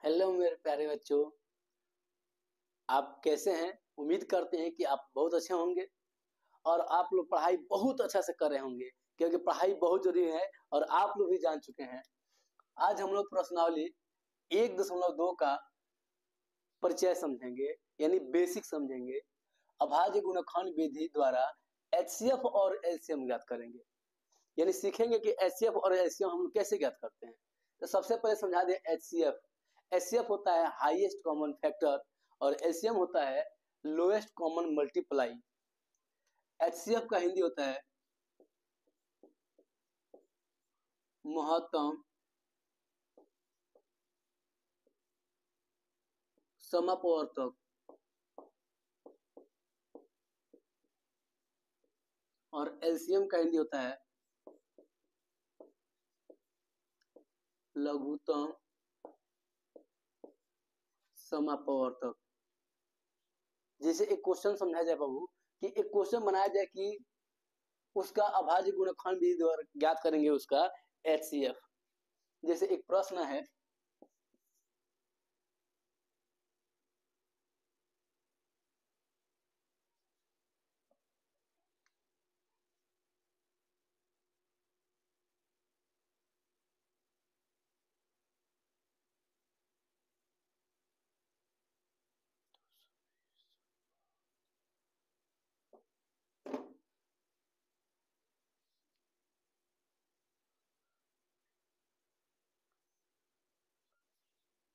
Hello मेरे प्यारे बच्चों, आप कैसे हैं? उम्मीद करते हैं कि आप बहुत अच्छे होंगे और आप लोग पढ़ाई बहुत अच्छा से कर रहे होंगे, क्योंकि पढ़ाई बहुत जरूरी है और आप लोग भी जान चुके हैं। आज हम लोग प्रश्नावली 1.2 का परिचय समझेंगे, यानी बेसिक समझेंगे। अभाज्य गुणनखंड विधि द्वारा एचसीएफ और एलसीएम ज्ञात करेंगे, यानी सीखेंगे कि एचसीएफ और एलसीएम हम लोग कैसे ज्ञात करते हैं। तो सबसे पहले समझा दें एचसीएफ। एचसीएफ होता है हाईएस्ट कॉमन फैक्टर और एलसीएम होता है लोएस्ट कॉमन मल्टीप्लाई। एचसीएफ का हिंदी होता है महत्तम समापवर्तक और एलसीएम का हिंदी होता है लघुत्तम समापवर्तक। जैसे एक क्वेश्चन समझाया जाए बाबू, कि एक क्वेश्चन बनाया जाए कि उसका अभाज्य गुणनखंड विधि द्वारा ज्ञात करेंगे उसका एचसीएफ। जैसे एक प्रश्न है,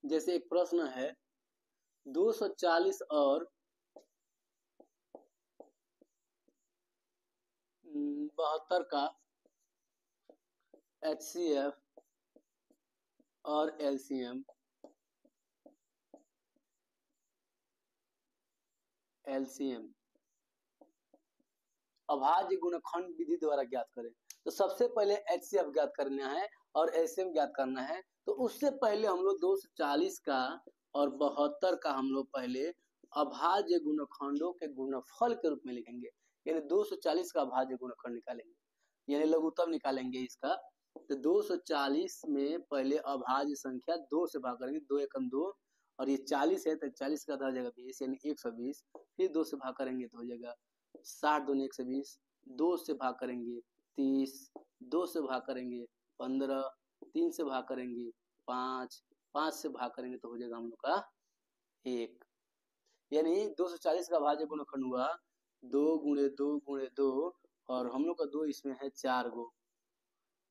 जैसे एक प्रश्न है 240 और 72 का एचसीएफ और एलसीएम अभाज्य गुणनखंड विधि द्वारा ज्ञात करें। तो सबसे पहले एचसीएफ ज्ञात करना है और एलसीएम ज्ञात करना है। तो उससे पहले हम लोग 240 का और 72 का हम लोग पहले अभाज्य गुणनखंडों के गुणनफल के रूप में लिखेंगे, यानी 240 का अभाज्य गुणनखंड निकालेंगे, यानी लघुत्तम निकालेंगे इसका। तो 240 में पहले अभाज्य संख्या 2 से भाग करेंगे, 2 एकम 2, और ये 40 है तो 40 का 10 हो जाएगा 20, यानी 120। फिर 2 से भाग करेंगे तो हो जाएगा 60 दूनी 120, 2 से भाग करेंगे 30, 2 से भाग करेंगे 15, 3 से भाग करेंगे 5, 5 से भाग करेंगे तो हो जाएगा हम लोग का 1। यानी 240 का भाज्य गुणनखंड हुआ 2 गुणे 2 गुणे 2, और हम लोग का 2 इसमें है 4 गो,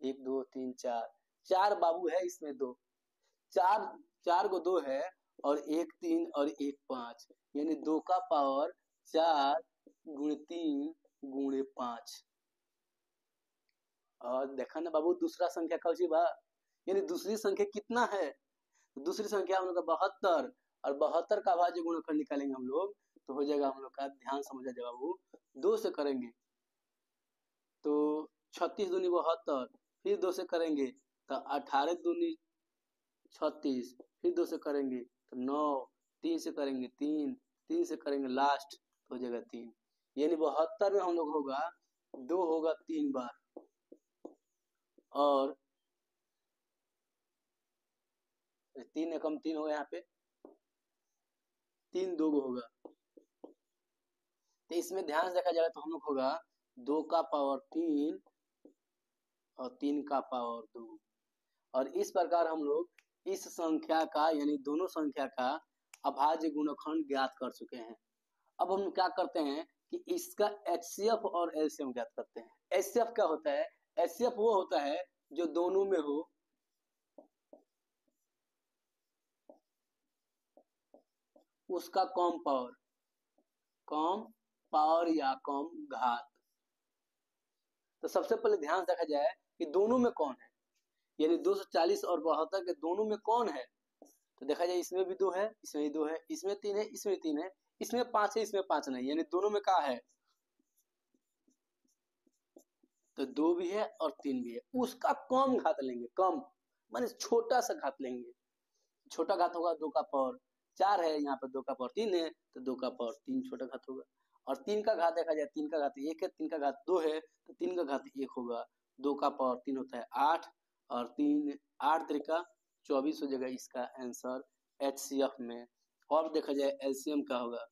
1 2 3 4, 4 बाबू है इसमें 2, 4 गो 2 है, और 1 3 और 1 5, यानी 2 का पावर 4 गुणे 3 गुणे 5। और देखा ना बाबू दूसरा संख्या कौन सी बा, यानी दूसरी संख्या कितना है? दूसरी संख्या हम लोग का 72, और 72 का अभाज्य गुणनखंड निकालेंगे हम लोग तो हो जाएगा हम लोग का, ध्यान समझा जाए बाबू, 2 से करेंगे तो 36 दूनी 72, फिर 2 से करेंगे तो 18 दूनी 36, फिर 2 से करेंगे तो 9, 3 से करेंगे 3, 3 से करेंगे लास्ट तो हो जाएगा 3, यानी 72 में हम लोग होगा 2 होगा 3 बार, और 3 एकम 3 होगा, यहाँ पे 3 2 होगा। तो इसमें ध्यान से देखा जाएगा तो हम लोग होगा 2 का पावर 3 और 3 का पावर 2, और इस प्रकार हम लोग इस संख्या का, यानी दोनों संख्या का अभाज्य गुणनखंड ज्ञात कर चुके हैं। अब हम क्या करते हैं कि इसका एचसीएफ और एलसीएम ज्ञात करते हैं। एचसीएफ क्या होता है? एचसीएफ वो होता है जो दोनों में हो उसका कम पावर या कम घात। तो सबसे पहले ध्यान से देखा जाए कि दोनों में कौन है, यानी 240 और 72 के दोनों में कौन है। तो देखा जाए इसमें भी 2 है, इसमें भी 2 है, इसमें 3 है, इसमें 3 है, इसमें 5 है, इसमें 5 नहीं, यानी दोनों में क्या है? तो 2 भी है और 3 भी है, उसका कम घात लेंगे, कम माने छोटा सा घात लेंगे। छोटा घात होगा 2 का पावर 4 है, यहाँ पर 2 का पावर 3 है तो 2 का पावर 3 छोटा घात होगा। और 3 का घात देखा जाए, 3 का घात 1 है, 3 का घात 2 है तो 3 का घात 1 होगा। 2 का पावर 3 होता है 8, और 3 8 त्रिका 24 हो जाएगा इसका आंसर HCF में, और देखा जाए LCM क्या होगा,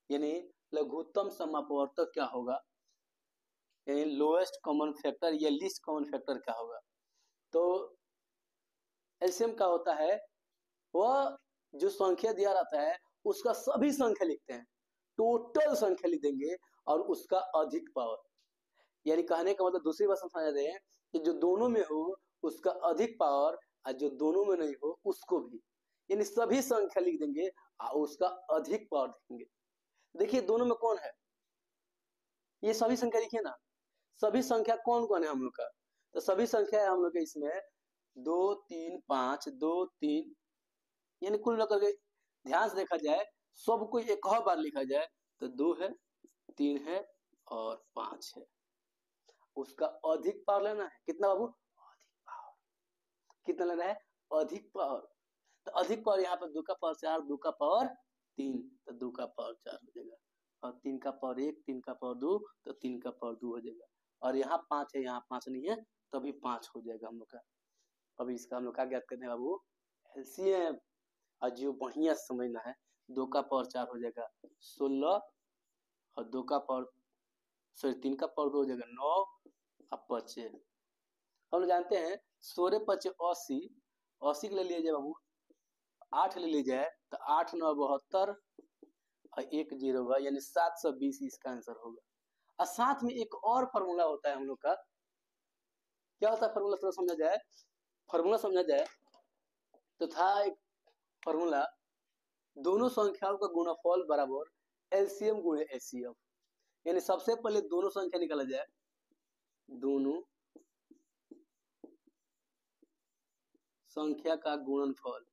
यानी लघुत्तम समापवर्तक क्या होगा, यानी लोएस्ट कॉमन फैक्टर या लीस्ट कॉमन फैक्टर क्या होगा। तो LCM क्या होता है, वह जो संख्या दिया रहता है उसका सभी संख्या लिखते हैं, टोटल संख्या लिख देंगे और उसका अधिक पावर, यानी कहने का मतलब दूसरी बात समझा रहे हैं कि जो दोनों में हो उसका अधिक पावर और जो दोनों में नहीं हो उसको भी, यानी सभी संख्या लिख देंगे और उसका अधिक पावर देंगे। देखिए दोनों में कौन है, ये सभी संख्या लिखिए ना, सभी संख्या कौन कौन है हम लोग का, तो सभी संख्या है हम लोग के इसमें 2 3 5 2 3, यानी कुल मिलाकर के ध्यान से देखा जाए सबको एक और बार लिखा जाए तो 2 है, 3 है और 5 है। उसका अधिक पावर लेना है, कितना बाबू, अधिक पावर, कितना लेना है, अधिक पावर। तो अधिक पावर यहाँ पर 2 का पावर 4, 2 का पावर 3, तो 2 का पावर 4 हो जाएगा, और 3 का पावर 1, 3 का पावर 2, तो 3 का पावर 2 हो जाएगा, और यहाँ 5 है यहाँ 5 नहीं है तभी 5 हो जाएगा हम लोग का। अभी इसका हम लोग क्या ज्ञात करते हैं बाबू, LCM, और जो बढ़िया समझना है 2 का पावर 4 हो जाएगा 16, और 2 का पावर सॉरी 3 का पावर 2 हो जाएगा 9, और 5 हम लोग जानते हैं 16 5 80, 80 के ले लिया जाए बाबू, 8 ले लिया जाए तो 8 9 72 और 1 0 होगा, यानी 720 इसका आंसर होगा। और साथ में एक और फॉर्मूला होता है हम लोग का, क्या होता है फॉर्मूला, थोड़ा समझा जाए, फॉर्मूला समझा जाए तो था एक फॉर्मूला, दोनों संख्याओं का गुणनफल बराबर LCM गुणे HCF, यानी सबसे पहले दोनों संख्या निकाला जाए, दोनों संख्या का गुणनफल,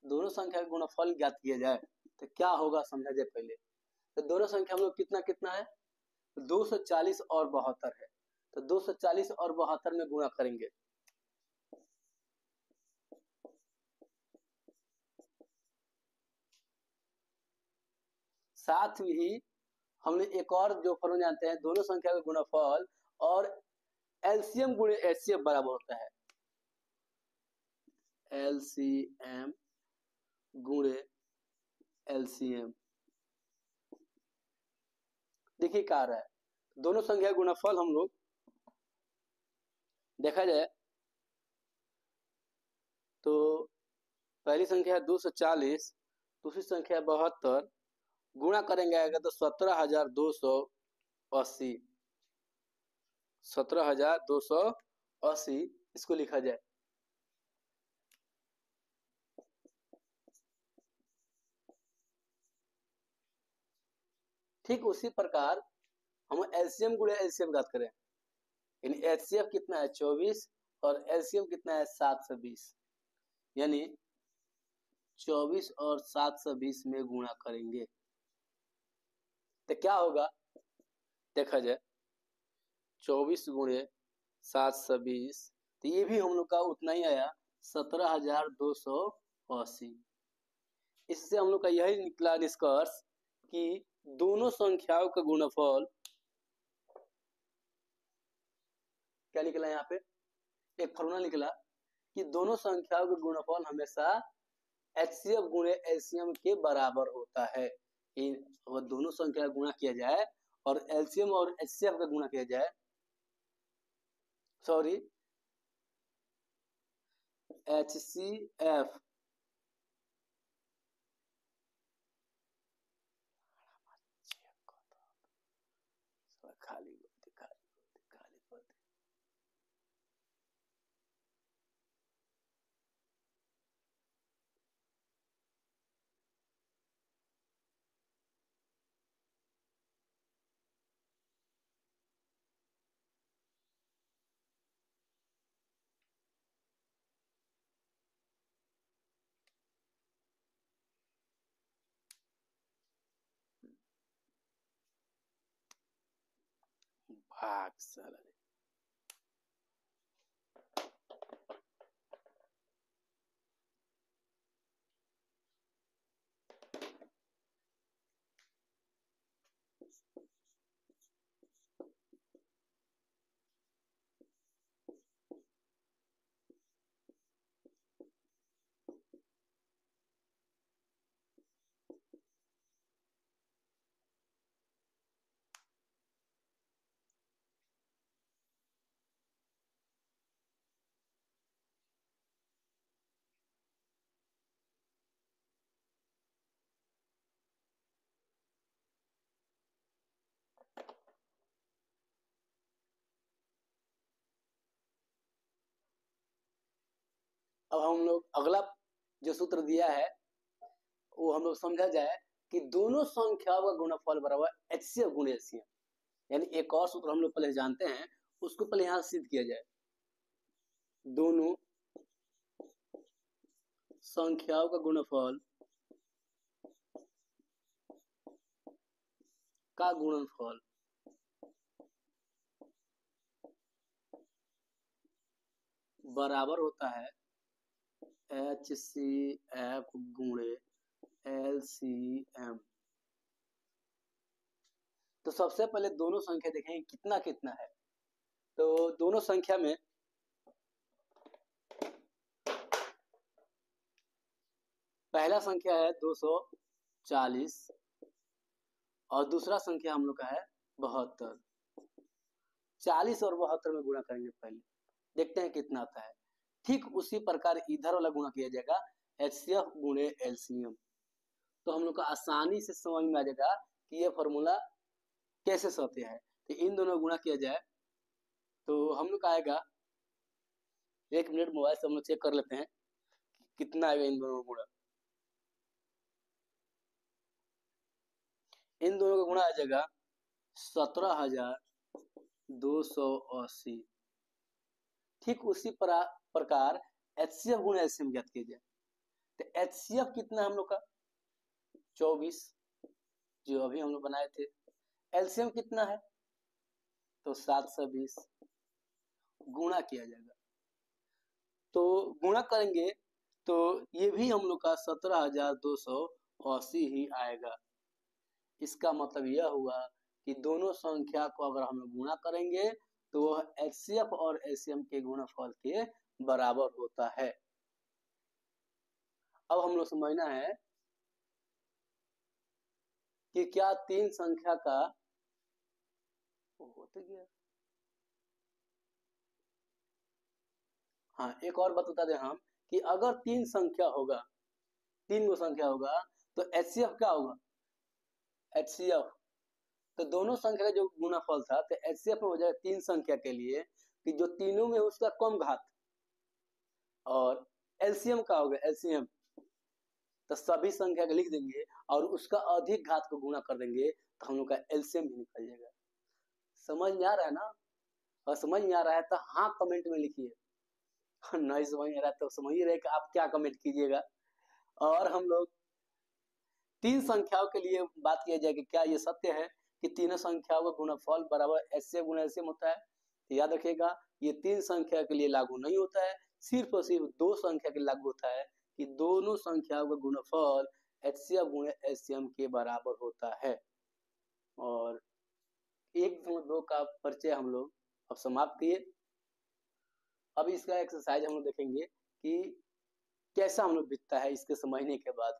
दोनों संख्या का गुणनफल ज्ञात किया जाए तो क्या होगा समझा जाए पहले। तो दोनों संख्या हम लोग कितना कितना है, 240 और 72 है, तो 240 और 72 में गुणा करेंगे, साथ ही हमने एक और जो फॉर्मूला जानते हैं, दोनों संख्या का गुणनफल और LCM गुणे HCF बराबर होता है LCM गुणे LCM। देखिए क्या आ रहा है, दोनों संख्या का गुणनफल हम लोग देखा जाए तो पहली संख्या है 240, दूसरी संख्या है 72, गुणा करेंगे आएगा तो 17,280, 17,280 इसको लिखा जाए। ठीक उसी प्रकार हम LCM गुणे LCM ज्ञात करें, यानी HCF कितना है 24 और LCM कितना है 720, यानी 24 और 720 में गुणा करेंगे तो क्या होगा, देखा जाए 24 गुणे 720, तो ये भी हम लोग का उतना ही आया 17,280। इससे हम लोग का यही निकला निष्कर्ष कि दोनों संख्याओं का गुणनफल क्या निकला, यहाँ पे एक फॉर्मूला निकला कि दोनों संख्याओं का गुणनफल हमेशा HCF गुणे LCM के बराबर होता है। वो दोनों संख्या का गुणा किया जाए और LCM और HCF का गुणा किया जाए, सॉरी HCF खाली भाग साला। अब हम लोग अगला जो सूत्र दिया है वो हम लोग समझा जाए कि दोनों संख्याओं का गुणनफल बराबर HCF गुणे LCM। यानी एक और सूत्र हम लोग पहले जानते हैं, उसको पहले यहाँ सिद्ध किया जाए। दोनों संख्याओं का गुणनफल का गुणनफल बराबर होता है HCF गुणे LCM। तो सबसे पहले दोनों संख्या देखेंगे कितना कितना है। तो दोनों संख्या में पहला संख्या है 240 और दूसरा संख्या हम लोग का है 72। 40 और 72 में गुणा करेंगे, पहले देखते हैं कितना आता है। ठीक उसी प्रकार इधर वाला गुणा किया जाएगा HCF गुणे LCM। तो हम लोग को आसानी से समझ में आ जाएगा कि ये फॉर्मूला कैसे सत्य है। तो इन दोनों गुणा किया जाए तो हम लोग का आएगा, 1 मिनट मोबाइल से हम लोग चेक कर लेते हैं कितना आएगा इन दोनों का गुणा। इन दोनों का गुणा आ जाएगा 17,280। ठीक उसी प्रकार HCF गुणे LCM ज्ञात किया जाए। तो HCF कितना हम लोग का 24 जो अभी हम लोग बनाए थे। LCM कितना है तो 720 गुणा किया जाएगा। तो गुणा करेंगे तो ये भी हम लोग का 17,280 ही आएगा। इसका मतलब यह हुआ कि दोनों संख्या को अगर हम गुणा करेंगे तो वह HCF और LCM के गुणनफल के बराबर होता है। अब हम लोग समझना है कि क्या तीन संख्या का होते गया। हाँ, एक और बात बता दें हम कि अगर तीन संख्या होगा, तीन गो संख्या होगा तो HCF क्या होगा HCF। तो दोनों संख्या का जो गुणनफल था तो HCF में हो जाएगा तीन संख्या के लिए कि जो तीनों में उसका कम घात, और LCM का होगा LCM तो सभी संख्या को लिख देंगे और उसका अधिक घात को गुणा कर देंगे तो हम लोग का LCM भी निकल जाएगा। समझ में आ रहा है ना? और समझ में आ रहा है तो हाँ कमेंट में लिखिए, नहीं समझ में आ रहा है तो समझ ही रहे कि आप क्या कमेंट कीजिएगा। और हम लोग तीन संख्याओं के लिए बात किया जाए कि क्या ये सत्य है कि तीनों संख्याओं का गुणनफल बराबर HCF गुणा LCM होता है। तो याद रखिएगा ये तीन संख्या के लिए लागू नहीं होता है, सिर्फ और सिर्फ दो संख्या के लागू होता है कि दोनों संख्याओं का गुणनफल HCF गुणे LCM के बराबर होता है। और 1-2 का परिचय हम लोग अब समाप्त किए। अब इसका एक्सरसाइज हम लोग देखेंगे कि कैसा हम लोग बीतता है इसके समझने के बाद।